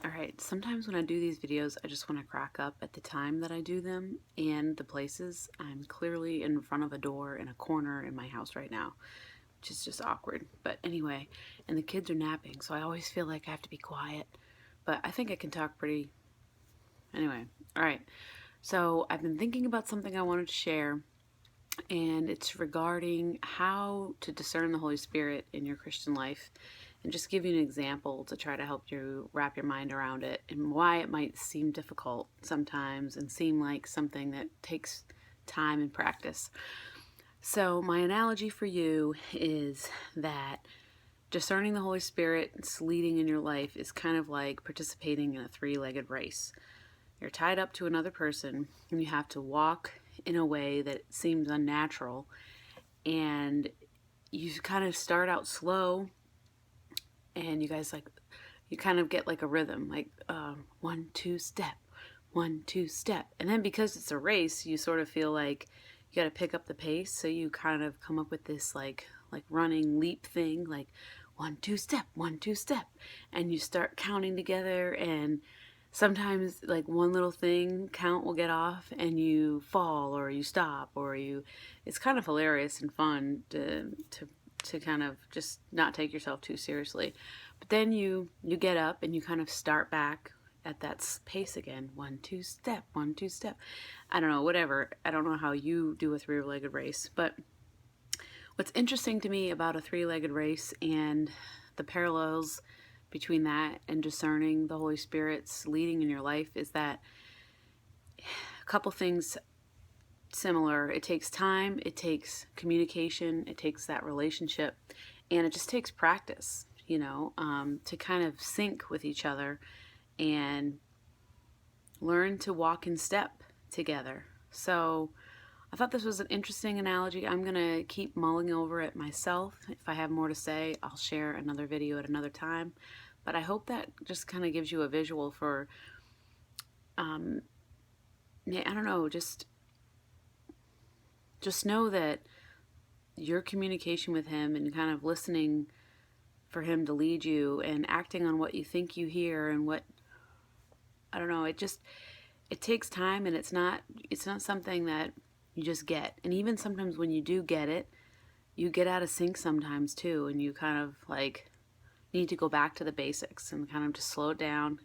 Alright, sometimes when I do these videos, I just want to crack up at the time that I do them and the places. I'm clearly in front of a door in a corner in my house right now, which is just awkward. But anyway, and the kids are napping, so I always feel like I have to be quiet. But I think I can talk pretty. Anyway, alright. So I've been thinking about something I wanted to share, and it's regarding how to discern the Holy Spirit in your Christian life, and just give you an example to try to help you wrap your mind around it and why it might seem difficult sometimes and seem like something that takes time and practice. So my analogy for you is that discerning the Holy Spirit's leading in your life is kind of like participating in a three-legged race. You're tied up to another person and you have to walk in a way that seems unnatural, and you kind of start out slow, and you kind of get like a rhythm, like 1 2 step, 1 2 step, and then because it's a race, you sort of feel like you got to pick up the pace, so you kind of come up with this like running leap thing, like 1 2 step, 1 2 step, and you start counting together, and sometimes like one little thing count will get off and you fall or you stop or you it's kind of hilarious and fun to kind of just not take yourself too seriously. But then you get up and you kind of start back at that pace again. 1 2 step, 1 2 step. I don't know, whatever. I don't know how you do a three-legged race, but what's interesting to me about a three-legged race and the parallels between that and discerning the Holy Spirit's leading in your life is that a couple things similar. It takes time, it takes communication, it takes that relationship, and it just takes practice, to kind of sync with each other and learn to walk in step together. So I thought this was an interesting analogy. I'm going to keep mulling over it myself. If I have more to say, I'll share another video at another time. But I hope that just kind of gives you a visual for, I don't know, just know that your communication with him and kind of listening for him to lead you and acting on what you think you hear and what, I don't know, it takes time, and it's not something that you just get. And even sometimes when you do get it, you get out of sync sometimes too, and you kind of like need to go back to the basics and kind of just slow it down.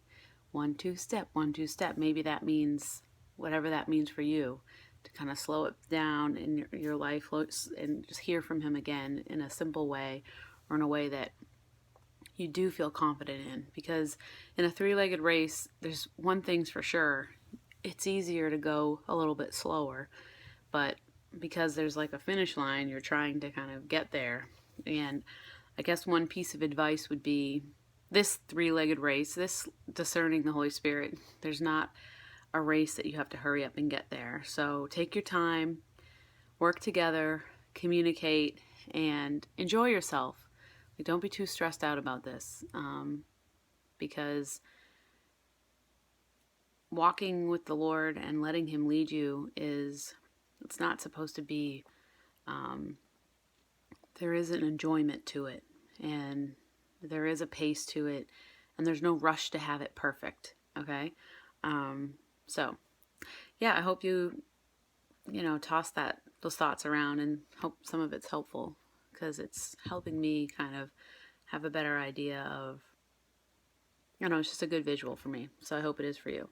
1 2 step, 1 2 step. Maybe that means whatever that means for you, to kind of slow it down in your life and just hear from him again in a simple way, or in a way that you do feel confident in. Because in a three-legged race, there's one thing's for sure: it's easier to go a little bit slower, but because there's like a finish line, you're trying to kind of get there. And I guess one piece of advice would be this three-legged race, this discerning the Holy Spirit, there's not a race that you have to hurry up and get there. So take your time, work together, communicate, and enjoy yourself. Like, don't be too stressed out about this, because walking with the Lord and letting him lead you it's not supposed to be, there is an enjoyment to it, and there is a pace to it, and there's no rush to have it perfect, okay? So, yeah, I hope you toss those thoughts around, and hope some of it's helpful, because it's helping me kind of have a better idea of, it's just a good visual for me. So I hope it is for you.